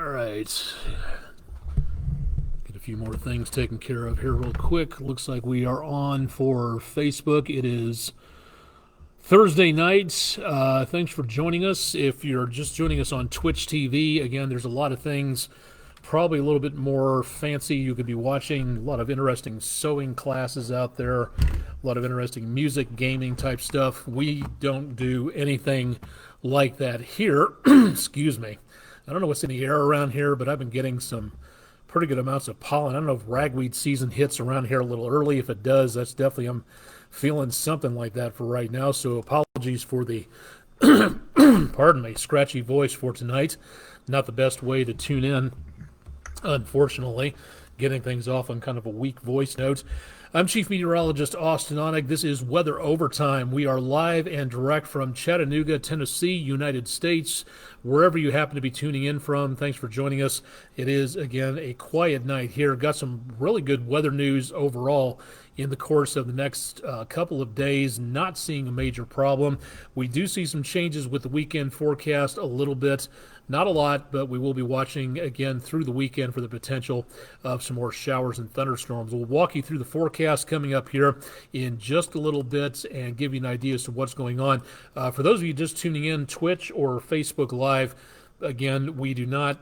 All right. Get a few more things taken care of here real quick. Looks like we are on for Facebook. It is Thursday night. Thanks for joining us. If you're just joining us on Twitch TV, again, there's a lot of things probably a little bit more fancy you could be watching. A lot of interesting sewing classes out there, a lot of interesting music, gaming type stuff. We don't do anything like that here. Excuse me. I don't know what's in the air around here, but I've been getting some pretty good amounts of pollen. I don't know if ragweed season hits around here a little early. If it does, that's definitely, I'm feeling something like that for right now. So apologies for the, pardon me, scratchy voice for tonight. Not the best way to tune in, unfortunately. Getting things off on kind of a weak voice note. I'm Chief Meteorologist Austin Onig. This is Weather Overtime. We are live and direct from Chattanooga, Tennessee, United States. Wherever you happen to be tuning in from, thanks for joining us. It is, again, a quiet night here. Got some really good weather news overall in the course of the next couple of days. Not seeing a major problem. We do see some changes with the weekend forecast a little bit. Not a lot, but we will be watching again through the weekend for the potential of some more showers and thunderstorms. We'll walk you through the forecast coming up here in just a little bit and give you an idea as to what's going on. For those of you just tuning in, Twitch or Facebook Live, again, we do not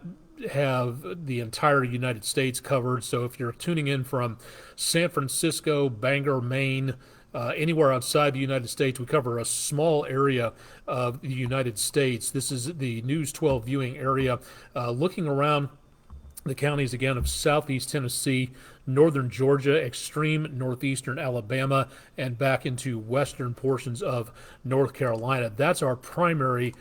have the entire United States covered. So if you're tuning in from San Francisco, Bangor, Maine, anywhere outside the United States, we cover a small area of the United States. This is the News 12 viewing area. Looking around the counties, again, of southeast Tennessee, northern Georgia, extreme northeastern Alabama, and back into western portions of North Carolina. That's our primary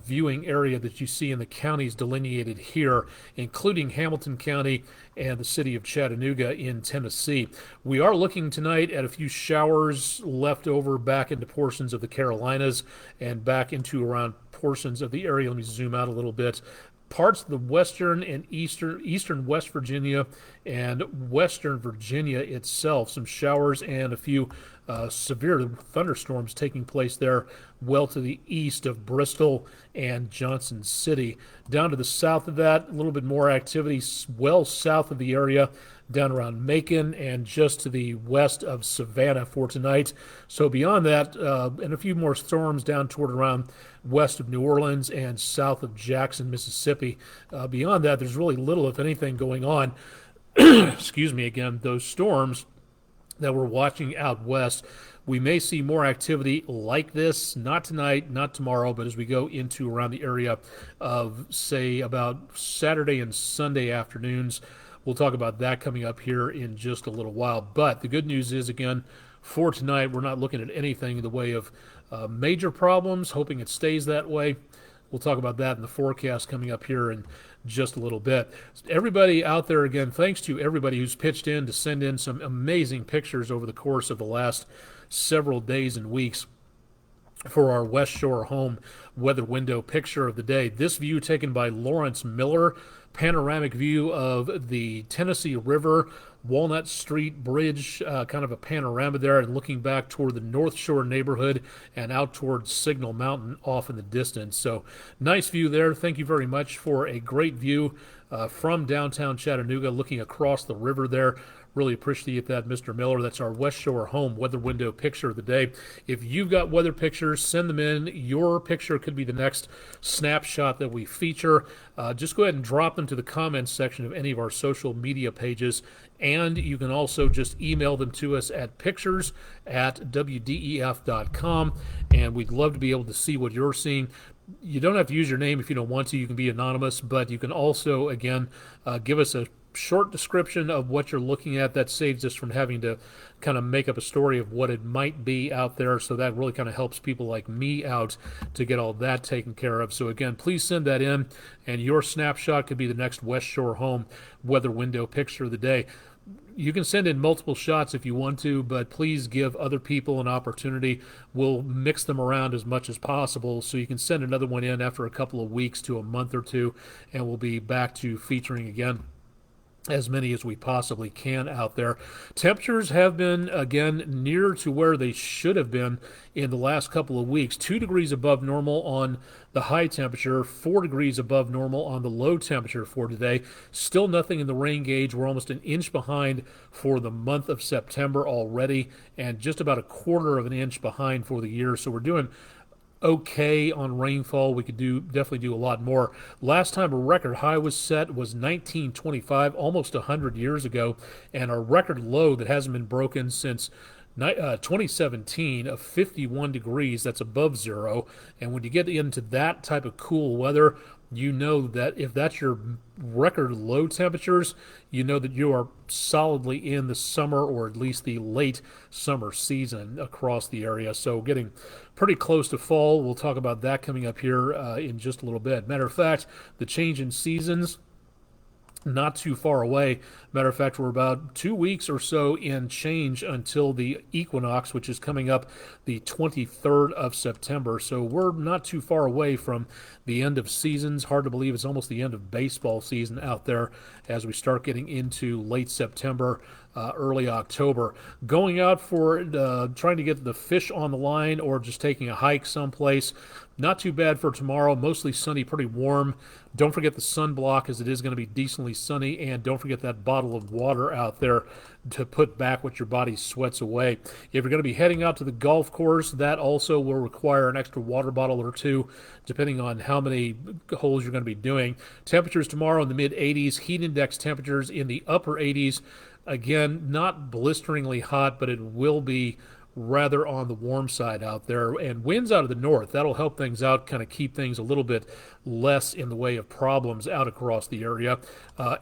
viewing area that you see in the counties delineated here, including Hamilton County and the city of Chattanooga in Tennessee. We are looking tonight at a few showers left over back into portions of the Carolinas and back into around portions of the area. Let me zoom out a little bit. Parts of the western and eastern West Virginia and western Virginia itself. Some showers and a few severe thunderstorms taking place there well to the east of Bristol and Johnson City. Down to the south of that, a little bit more activity well south of the area, down around Macon and just to the west of Savannah for tonight. So beyond that, and a few more storms down toward around west of New Orleans and south of Jackson, Mississippi. Beyond that, there's really little, if anything, going on. Excuse me again, those storms that we're watching out west. We may see more activity like this, not tonight, not tomorrow, but as we go into around the area of, say, about Saturday and Sunday afternoons. We'll talk about that coming up here in just a little while. But the good news is, again, for tonight, we're not looking at anything in the way of major problems, hoping it stays that way. We'll talk about that in the forecast coming up here in just a little bit. Everybody out there, again, thanks to everybody who's pitched in to send in some amazing pictures over the course of the last several days and weeks for our West Shore home weather window picture of the day. This view taken by Lawrence Miller, panoramic view of the Tennessee River, Walnut Street Bridge, kind of a panorama there, and looking back toward the North Shore neighborhood and out towards Signal Mountain off in the distance. So nice view there. Thank you very much for a great view from downtown Chattanooga, looking across the river there. Really appreciate that, Mr. Miller. That's our West Shore home weather window picture of the day. If you've got weather pictures, send them in. Your picture could be the next snapshot that we feature. Just go ahead and drop them to the comments section of any of our social media pages. And you can also just email them to us at pictures@wdef.com. And we'd love to be able to see what you're seeing. You don't have to use your name if you don't want to. You can be anonymous, but you can also, again, give us a short description of what you're looking at. That saves us from having to kind of make up a story of what it might be out there. So that really kind of helps people like me out to get all that taken care of. So again, please send that in, and your snapshot could be the next West Shore home weather window picture of the day. You can send in multiple shots if you want to, but please give other people an opportunity. We'll mix them around as much as possible, so you can send another one in after a couple of weeks to a month or two, and we'll be back to featuring again as many as we possibly can out there. Temperatures have been, again, near to where they should have been in the last couple of weeks. 2 degrees above normal on the high temperature, 4 degrees above normal on the low temperature for today. Still nothing in the rain gauge. We're almost an inch behind for the month of September already, and just about a quarter of an inch behind for the year. So we're doing okay on rainfall. We could definitely do a lot more. Last time a record high was set was 1925, almost 100 years ago, and our record low that hasn't been broken since 2017 of 51 degrees. That's above zero. And when you get into that type of cool weather, you know that if that's your record low temperatures, you know that you are solidly in the summer, or at least the late summer season across the area. So getting pretty close to fall. We'll talk about that coming up here in just a little bit. Matter of fact, the change in seasons, not too far away. Matter of fact, we're about 2 weeks or so in change until the equinox, which is coming up the 23rd of September. So we're not too far away from the end of seasons. Hard to believe it's almost the end of baseball season out there as we start getting into late September, early October. Going out for trying to get the fish on the line or just taking a hike someplace. Not too bad for tomorrow. Mostly sunny, pretty warm. Don't forget the sunblock, as it is going to be decently sunny, and don't forget that bottle of water out there to put back what your body sweats away. If you're going to be heading out to the golf course, that also will require an extra water bottle or two, depending on how many holes you're going to be doing. Temperatures tomorrow in the mid-80s, heat index temperatures in the upper 80s. Again, not blisteringly hot, but it will be rather on the warm side out there, and winds out of the north. That'll help things out, kind of keep things a little bit less in the way of problems out across the area.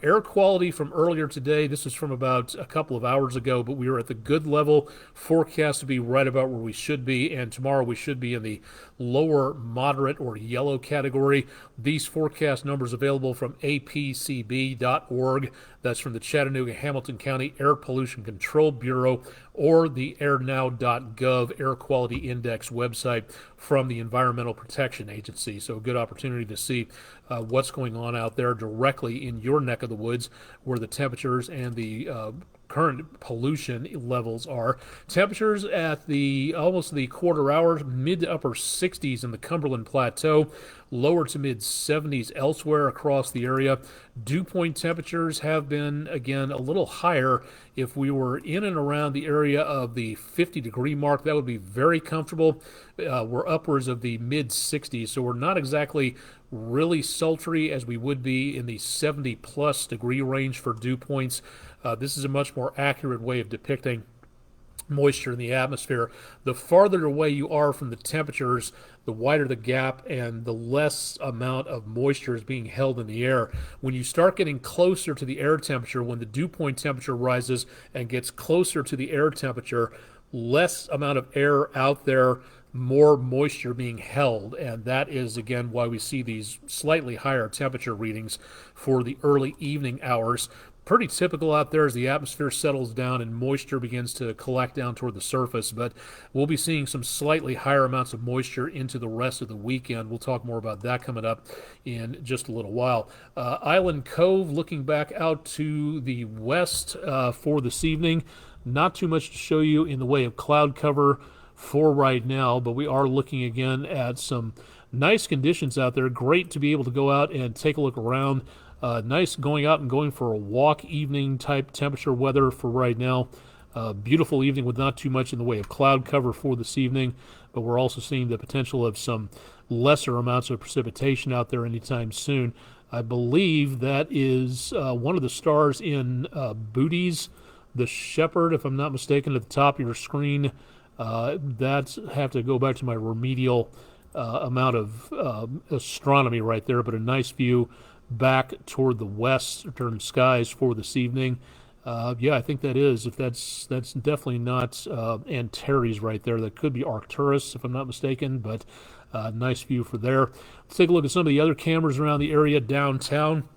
Air quality from earlier today, this is from about a couple of hours ago, but we were at the good level, forecast to be right about where we should be, and tomorrow we should be in the lower moderate or yellow category. These forecast numbers available from apcb.org. That's from the Chattanooga-Hamilton County Air Pollution Control Bureau, or the airnow.gov Air Quality Index website from the Environmental Protection Agency. So a good opportunity to see what's going on out there directly in your neck of the woods, where the temperatures and the current pollution levels are. Temperatures at the almost the quarter hour, mid to upper 60s in the Cumberland Plateau, lower to mid 70s elsewhere across the area. Dew point temperatures have been, again, a little higher. If we were in and around the area of the 50-degree mark, that would be very comfortable. We're upwards of the mid 60s, so we're not exactly really sultry as we would be in the 70-plus degree range for dew points. This is a much more accurate way of depicting moisture in the atmosphere. The farther away you are from the temperatures, the wider the gap and the less amount of moisture is being held in the air. When you start getting closer to the air temperature, when the dew point temperature rises and gets closer to the air temperature, less amount of air out there, more moisture being held, and that is again why we see these slightly higher temperature readings for the early evening hours. Pretty typical out there as the atmosphere settles down and moisture begins to collect down toward the surface, but we'll be seeing some slightly higher amounts of moisture into the rest of the weekend. We'll talk more about that coming up in just a little while. Island Cove, looking back out to the west for this evening. Not too much to show you in the way of cloud cover for right now, but we are looking again at some nice conditions out there. Great to be able to go out and take a look around. Nice going out and going for a walk evening type temperature weather for right now. Beautiful evening with not too much in the way of cloud cover for this evening, but we're also seeing the potential of some lesser amounts of precipitation out there anytime soon. I believe that is one of the stars in Booties, the Shepherd, if I'm not mistaken, at the top of your screen. That's have to go back to my remedial amount of astronomy right there, but a nice view back toward the western skies for this evening. Yeah, I think that is. If that's definitely not Antares right there. That could be Arcturus, if I'm not mistaken, but nice view for there. Let's take a look at some of the other cameras around the area downtown.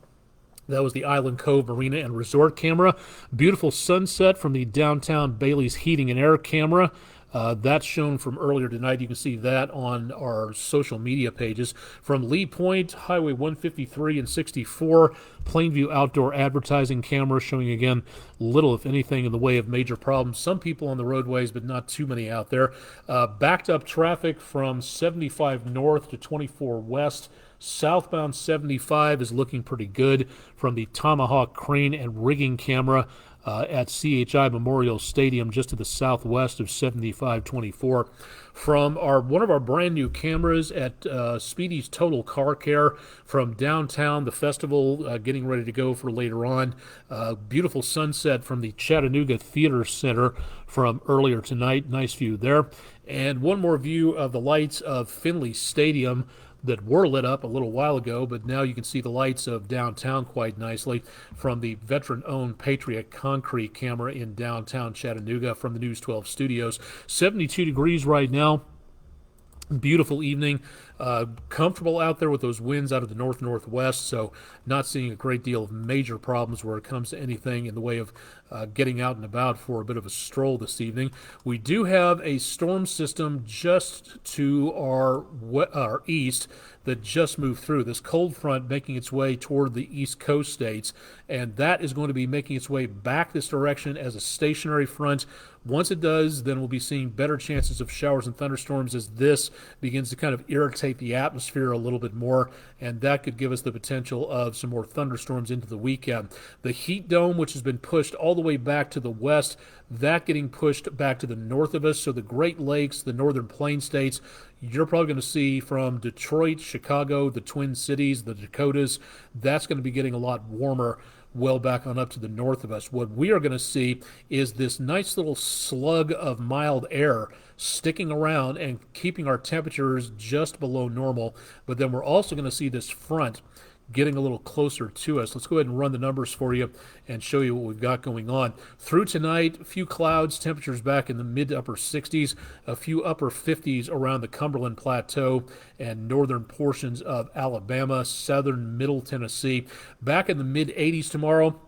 That was the Island Cove Marina and Resort camera. Beautiful sunset from the downtown Bailey's Heating and Air camera. That's shown from earlier tonight. You can see that on our social media pages. From Lee Point, Highway 153 and 64, Plainview outdoor advertising camera showing again little, if anything, in the way of major problems. Some people on the roadways, but not too many out there. Backed up traffic from 75 north to 24 west. Southbound 75 is looking pretty good from the Tomahawk crane and rigging camera at CHI Memorial Stadium just to the southwest of 7524. From one of our brand new cameras at Speedy's Total Car Care from downtown, the festival getting ready to go for later on. Beautiful sunset from the Chattanooga Theater Center from earlier tonight. Nice view there. And one more view of the lights of Finley Stadium that were lit up a little while ago, but now you can see the lights of downtown quite nicely from the veteran-owned Patriot Concrete camera in downtown Chattanooga from the News 12 studios. 72 degrees right now. Beautiful evening. Comfortable out there with those winds out of the north-northwest, so not seeing a great deal of major problems where it comes to anything in the way of getting out and about for a bit of a stroll this evening. We do have a storm system just to our east that just moved through. This cold front making its way toward the east coast states, and that is going to be making its way back this direction as a stationary front. Once it does, then we'll be seeing better chances of showers and thunderstorms as this begins to kind of irritate the atmosphere a little bit more, and that could give us the potential of some more thunderstorms into the weekend. The heat dome, which has been pushed all the way back to the west, that getting pushed back to the north of us, so the Great Lakes, the northern plain states, you're probably going to see from Detroit, Chicago, the Twin Cities, the Dakotas, that's going to be getting a lot warmer well back on up to the north of us. What we are going to see is this nice little slug of mild air sticking around and keeping our temperatures just below normal, but then we're also going to see this front getting a little closer to us. Let's go ahead and run the numbers for you and show you what we've got going on. Through tonight, a few clouds, temperatures back in the mid to upper 60s, a few upper 50s around the Cumberland Plateau and northern portions of Alabama, southern middle Tennessee. Back in the mid 80s tomorrow,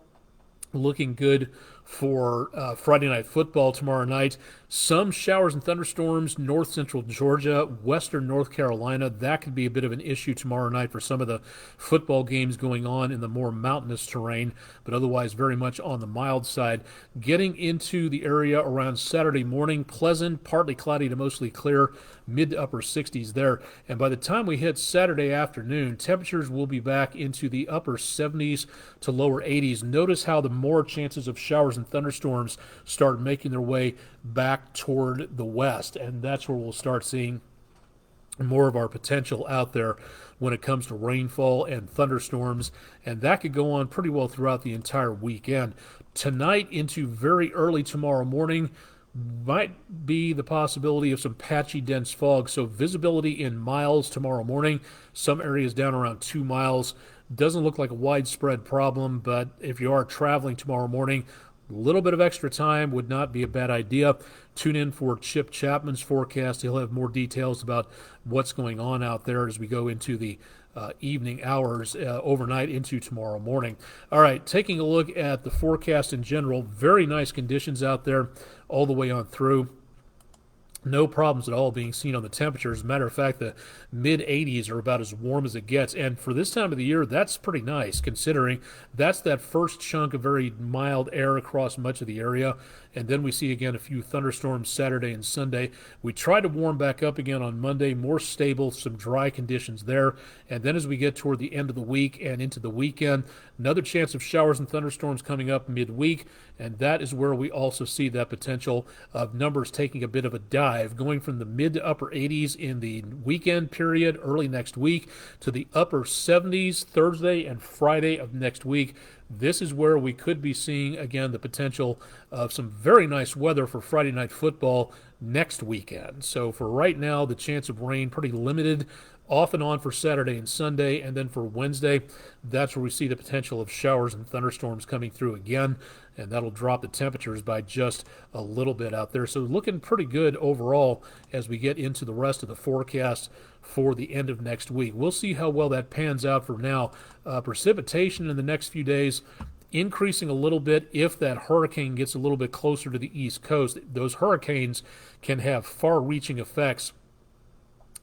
looking good for Friday Night Football tomorrow night. Some showers and thunderstorms north central Georgia, western North Carolina. That could be a bit of an issue tomorrow night for some of the football games going on in the more mountainous terrain, but otherwise very much on the mild side. Getting into the area around Saturday morning, pleasant, partly cloudy to mostly clear, mid to upper 60s there. And by the time we hit Saturday afternoon, temperatures will be back into the upper 70s to lower 80s. Notice how the more chances of showers and thunderstorms start making their way back toward the west, and that's where we'll start seeing more of our potential out there when it comes to rainfall and thunderstorms, and that could go on pretty well throughout the entire weekend. Tonight into very early tomorrow morning might be the possibility of some patchy dense fog, so visibility in miles tomorrow morning, some areas down around 2 miles. Doesn't look like a widespread problem, but if you are traveling tomorrow morning, a little bit of extra time would not be a bad idea. Tune in for Chip Chapman's forecast. He'll have more details about what's going on out there as we go into the evening hours overnight into tomorrow morning. All right, taking a look at the forecast in general, very nice conditions out there all the way on through. No problems at all being seen on the temperatures. As a matter of fact, the mid-80s are about as warm as it gets. And for this time of the year, that's pretty nice, considering that's that first chunk of very mild air across much of the area. And then we see again a few thunderstorms Saturday and Sunday. We try to warm back up again on Monday, more stable, some dry conditions there. And then as we get toward the end of the week and into the weekend, another chance of showers and thunderstorms coming up midweek. And that is where we also see that potential of numbers taking a bit of a dive, going from the mid to upper 80s in the weekend period early next week to the upper 70s Thursday and Friday of next week. This is where we could be seeing, again, the potential of some very nice weather for Friday Night Football next weekend. So for right now, the chance of rain pretty limited, off and on for Saturday and Sunday, and then for Wednesday, that's where we see the potential of showers and thunderstorms coming through again, and that'll drop the temperatures by just a little bit out there. So looking pretty good overall as we get into the rest of the forecast for the end of next week. We'll see how well that pans out for now. Precipitation in the next few days increasing a little bit if that hurricane gets a little bit closer to the East Coast. Those hurricanes can have far-reaching effects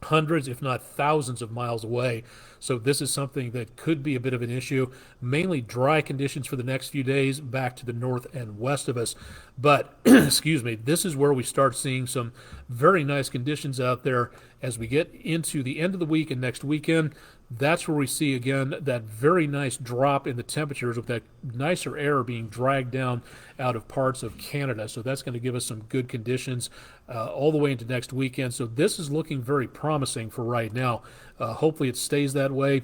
hundreds, if not thousands of miles away. So this is something that could be a bit of an issue. Mainly dry conditions for the next few days back to the north and west of us. But, excuse me, this is where we start seeing some very nice conditions out there as we get into the end of the week and next weekend. That's where we see, again, that very nice drop in the temperatures with that nicer air being dragged down out of parts of Canada. So that's going to give us some good conditions all the way into next weekend. So this is looking very promising for right now. Hopefully it stays that way,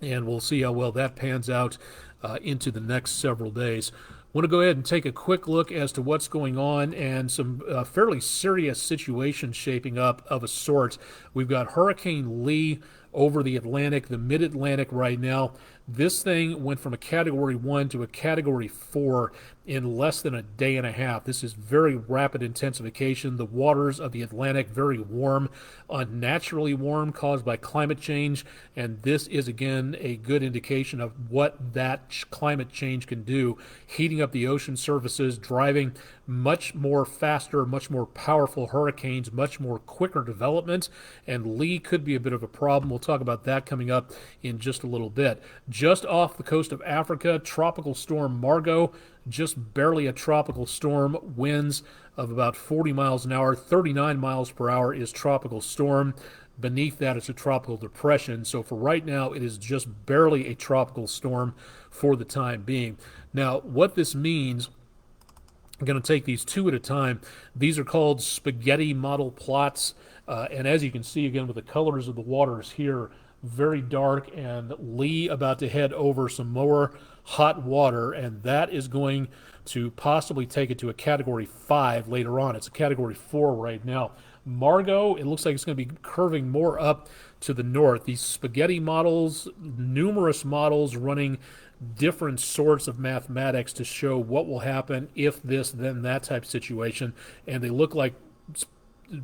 and we'll see how well that pans out into the next several days. I want to go ahead and take a quick look as to what's going on and some fairly serious situations shaping up of a sort. We've got Hurricane Lee over the Atlantic, the mid-Atlantic right now. This thing went from a Category 1 to a Category 4 in less than a day and a half. This is very rapid intensification. The waters of the Atlantic very warm, unnaturally warm, caused by climate change, and this is again a good indication of what that climate change can do, heating up the ocean surfaces, driving much more faster, much more powerful hurricanes, much more quicker development, and Lee could be a bit of a problem. We'll talk about that coming up in just a little bit. Just off the coast of Africa, Tropical Storm Margot, just barely a tropical storm, winds of about 40 miles an hour, 39 miles per hour is tropical storm. Beneath that, it's a tropical depression. So for right now, it is just barely a tropical storm for the time being. Now, what this means, I'm going to take these two at a time. These are called spaghetti model plots. And as you can see, again, with the colors of the waters here, very dark, and Lee about to head over some more hot water, and that is going to possibly take it to a Category 5 later on. It's a Category 4 right now. Margot, it looks like it's going to be curving more up to the north. These spaghetti models, numerous models running different sorts of mathematics to show what will happen if this, then that type of situation, and they look like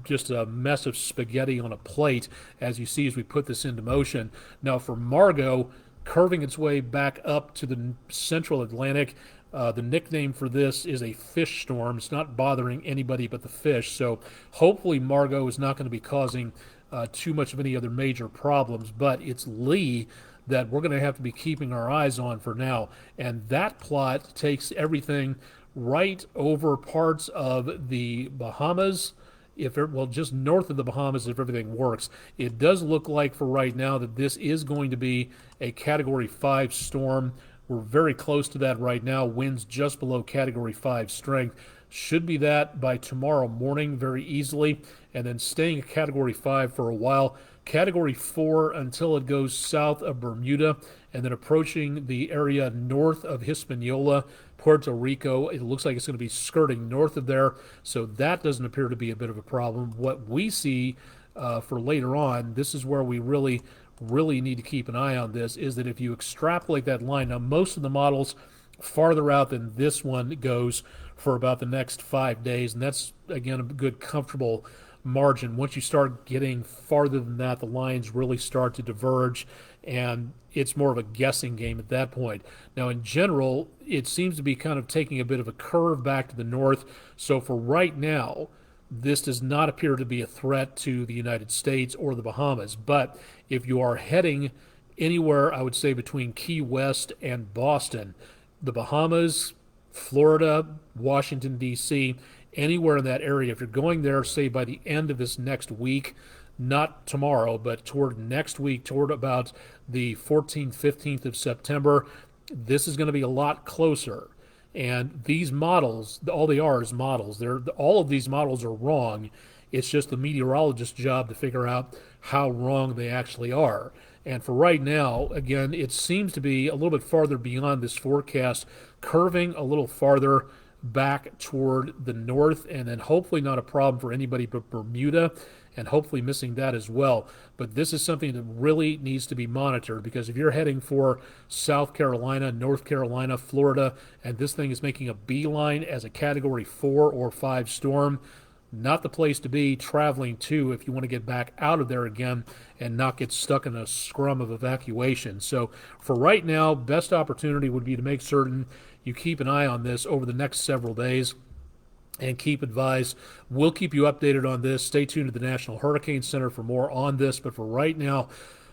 just a mess of spaghetti on a plate, as you see as we put this into motion. Now for Margot, curving its way back up to the central Atlantic, the nickname for this is a fish storm. It's not bothering anybody but the fish, so hopefully Margot is not going to be causing too much of any other major problems, but it's Lee that we're going to have to be keeping our eyes on for now. And that plot takes everything right over parts of the Bahamas, just north of the Bahamas if everything works. It does look like for right now that this is going to be a Category 5 storm. We're very close to that right now. Winds just below Category 5 strength. Should be that by tomorrow morning very easily, and then staying at Category 5 for a while. Category 4 until it goes south of Bermuda, and then approaching the area north of Hispaniola, Puerto Rico. It looks like it's going to be skirting north of there, so that doesn't appear to be a bit of a problem. What we see for later on, this is where we really need to keep an eye on this, is that if you extrapolate that line, now most of the models farther out than this one goes for about the next 5 days, and that's, again, a good, comfortable margin. Once you start getting farther than that, the lines really start to diverge, and it's more of a guessing game at that point. Now, in general, it seems to be kind of taking a bit of a curve back to the north, so for right now, this does not appear to be a threat to the United States or the Bahamas. But if you are heading anywhere, I would say between Key West and Boston, the Bahamas, Florida, Washington, D.C., anywhere in that area, if you're going there, say by the end of this next week, not tomorrow, but toward next week, toward about the 14th, 15th of September, this is going to be a lot closer. And these models, all they are is models. All of these models are wrong. It's just the meteorologist's job to figure out how wrong they actually are. And for right now, again, it seems to be a little bit farther beyond this forecast, curving a little farther back toward the north, and then hopefully not a problem for anybody but Bermuda, and hopefully missing that as well. But this is something that really needs to be monitored, because if you're heading for South Carolina, North Carolina, Florida, and this thing is making a beeline as a Category 4 or 5 storm, not the place to be traveling to if you want to get back out of there again and not get stuck in a scrum of evacuation. So for right now, best opportunity would be to make certain you keep an eye on this over the next several days and keep advised. We'll keep you updated on this. Stay tuned to the National Hurricane Center for more on this. But for right now,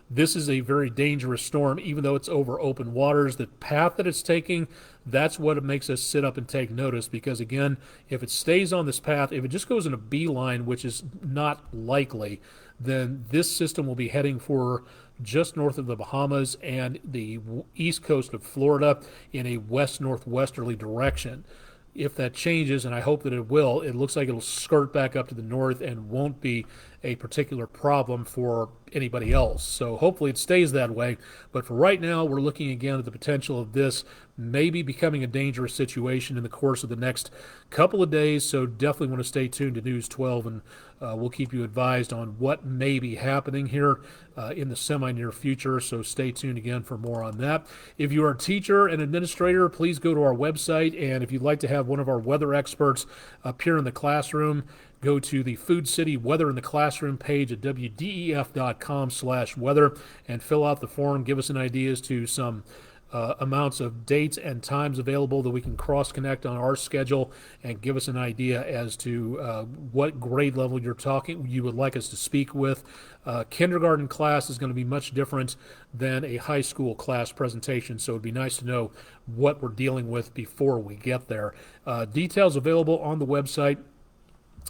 this is a very dangerous storm, even though it's over open waters. The path that it's taking, that's what makes us sit up and take notice. Because again, if it stays on this path, if it just goes in a beeline, which is not likely, then this system will be heading for just north of the Bahamas and the east coast of Florida in a west-northwesterly direction. If that changes, and I hope that it will, it looks like it'll skirt back up to the north and won't be a particular problem for anybody else. So hopefully it stays that way. But for right now, we're looking again at the potential of this maybe becoming a dangerous situation in the course of the next couple of days. So definitely want to stay tuned to News 12, and we'll keep you advised on what may be happening here in the semi-near future. So stay tuned again for more on that. If you are a teacher and administrator, please go to our website. And if you'd like to have one of our weather experts appear in the classroom, go to the Food City Weather in the Classroom page at wdef.com/weather and fill out the form. Give us an idea as to some amounts of dates and times available that we can cross-connect on our schedule, and give us an idea as to what grade level you would like us to speak with. Kindergarten class is going to be much different than a high school class presentation, so it'd be nice to know what we're dealing with before we get there. Details available on the website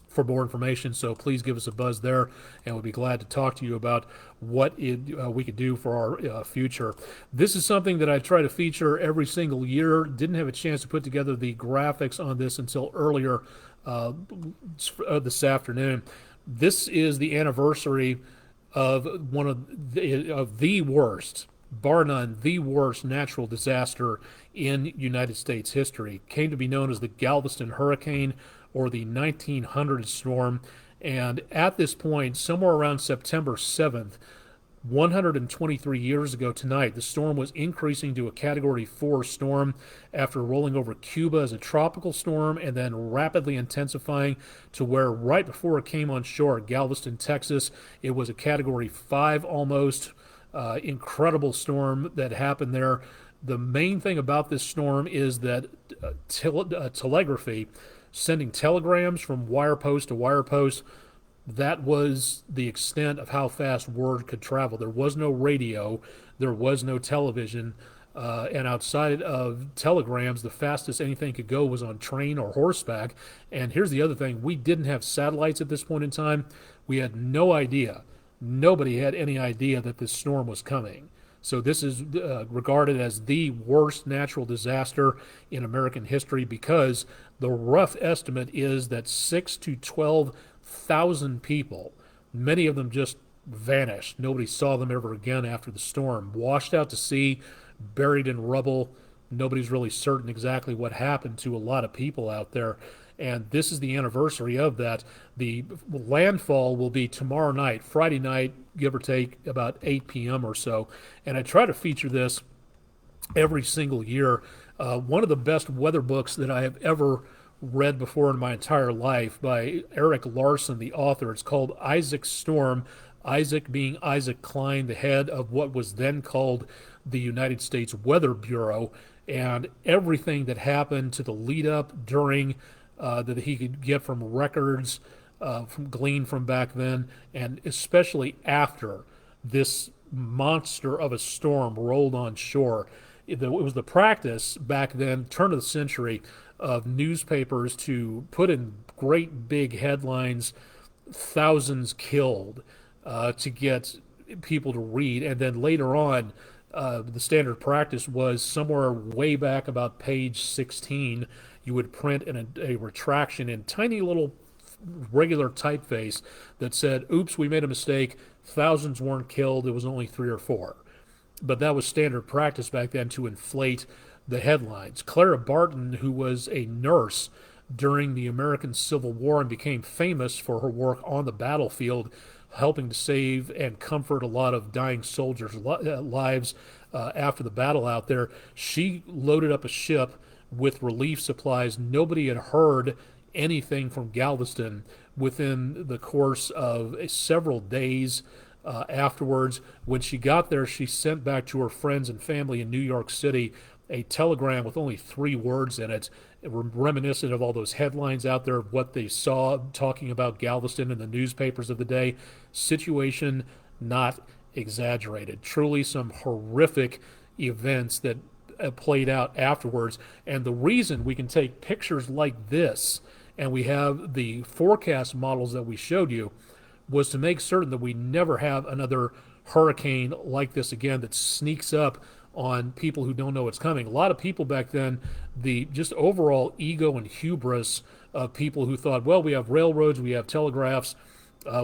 for more information, so please give us a buzz there, and we'll be glad to talk to you about what we could do for our future. This is something that I try to feature every single year. Didn't have a chance to put together the graphics on this until earlier this afternoon. This is the anniversary of one of the worst, bar none, the worst natural disaster in United States history. It came to be known as the Galveston Hurricane, or the 1900 storm. And at this point, somewhere around September 7th, 123 years ago tonight, the storm was increasing to a Category 4 storm after rolling over Cuba as a tropical storm and then rapidly intensifying to where right before it came on shore at Galveston, Texas, it was a Category 5 almost. Incredible storm that happened there. The main thing about this storm is that telegraphy, sending telegrams from wire post to wire post, that was the extent of how fast word could travel. There was no radio, there was no television, and outside of telegrams, the fastest anything could go was on train or horseback. And here's the other thing, we didn't have satellites at this point in time. We had no idea. Nobody had any idea that this storm was coming. So this is regarded as the worst natural disaster in American history, because the rough estimate is that 6,000 to 12,000 people, many of them just vanished. Nobody saw them ever again after the storm. Washed out to sea, buried in rubble. Nobody's really certain exactly what happened to a lot of people out there. And this is the anniversary of that. The landfall will be tomorrow night, Friday night, give or take about 8 p.m. or so. And I try to feature this every single year. One of the best weather books that I have ever read before in my entire life, by Eric Larson, the author. It's called Isaac's Storm. Isaac being Isaac Klein, the head of what was then called the United States Weather Bureau, and everything that happened to the lead up, during, that he could get from records gleaned from back then, and especially after this monster of a storm rolled on shore. It was the practice back then, turn of the century, of newspapers to put in great big headlines, thousands killed, to get people to read. And then later on, the standard practice was somewhere way back about page 16, you would print in a retraction in tiny little regular typeface that said, oops, we made a mistake, thousands weren't killed, it was only 3 or 4. But that was standard practice back then to inflate the headlines. Clara Barton, who was a nurse during the American Civil War and became famous for her work on the battlefield, helping to save and comfort a lot of dying soldiers' lives after the battle out there, she loaded up a ship with relief supplies. Nobody had heard anything from Galveston within the course of several days. Afterwards, when she got there, she sent back to her friends and family in New York City a telegram with only 3 words in it, reminiscent of all those headlines out there, what they saw talking about Galveston in the newspapers of the day. Situation not exaggerated. Truly some horrific events that played out afterwards. And the reason we can take pictures like this and we have the forecast models that we showed you was to make certain that we never have another hurricane like this again that sneaks up on people who don't know it's coming. A lot of people back then, the just overall ego and hubris of people who thought, well, we have railroads, we have telegraphs,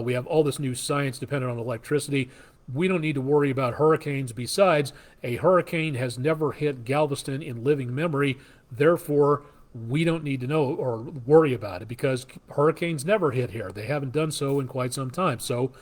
we have all this new science dependent on electricity. We don't need to worry about hurricanes. Besides, a hurricane has never hit Galveston in living memory. Therefore, we don't need to know or worry about it because hurricanes never hit here. They haven't done so in quite some time. So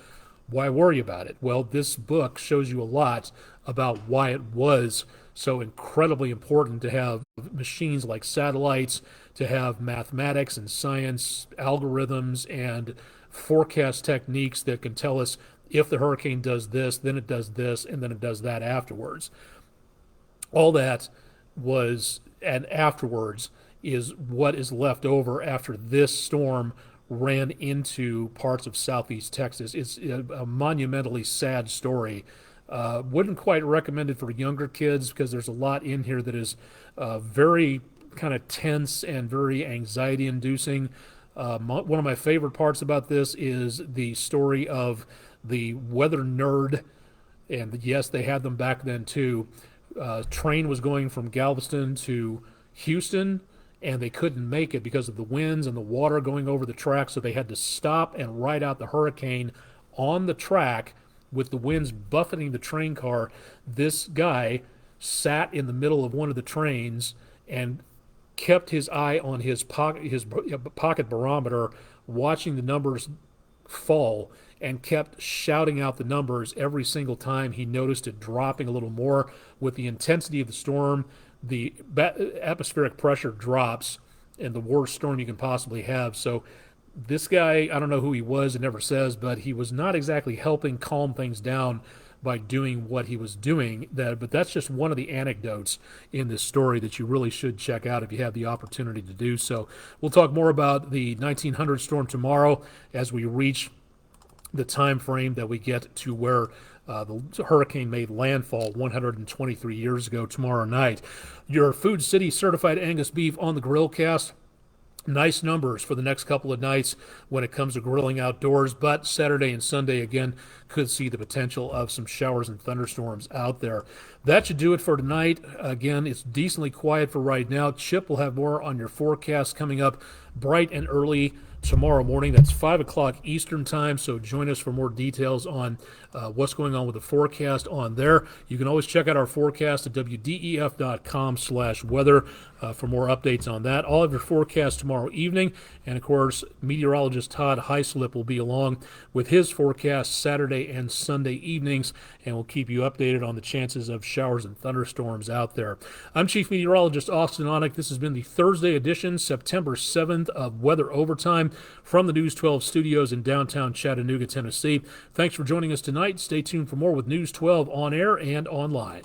why worry about it? Well, this book shows you a lot about why it was so incredibly important to have machines like satellites, to have mathematics and science, algorithms, and forecast techniques that can tell us if the hurricane does this, then it does this, and then it does that afterwards. All that was, and afterwards, is what is left over after this storm ran into parts of southeast Texas. It's a monumentally sad story. Wouldn't quite recommend it for younger kids because there's a lot in here that is very kind of tense and very anxiety-inducing. One of my favorite parts about this is the story of the weather nerd, and yes, they had them back then too. Train was going from Galveston to Houston, and they couldn't make it because of the winds and the water going over the track, so they had to stop and ride out the hurricane on the track with the winds buffeting the train car. This guy sat in the middle of one of the trains and kept his eye on his pocket barometer, watching the numbers fall, and kept shouting out the numbers every single time he noticed it dropping a little more. With the intensity of the storm, the atmospheric pressure drops, and the worst storm you can possibly have. So this guy, I don't know who he was, it never says, but he was not exactly helping calm things down by doing what he was doing. But that's just one of the anecdotes in this story that you really should check out if you have the opportunity to do so. We'll talk more about the 1900 storm tomorrow as we reach the time frame that we get to where the hurricane made landfall 123 years ago tomorrow night. Your Food City certified Angus beef on the grill cast. Nice numbers for the next couple of nights when it comes to grilling outdoors, but Saturday and Sunday, again, could see the potential of some showers and thunderstorms out there. That should do it for tonight. Again, it's decently quiet for right now. Chip will have more on your forecast coming up bright and early tomorrow morning. That's 5 o'clock Eastern time, so join us for more details on what's going on with the forecast on there. You can always check out our forecast at wdef.com/weather for more updates on that. All of your forecasts tomorrow evening, and of course, meteorologist Todd Heislip will be along with his forecast Saturday and Sunday evenings, and we'll keep you updated on the chances of showers and thunderstorms out there. I'm Chief Meteorologist Austin Onek. This has been the Thursday edition, September 7th, of Weather Overtime from the News 12 studios in downtown Chattanooga, Tennessee. Thanks for joining us tonight. Stay tuned for more with News 12 on air and online.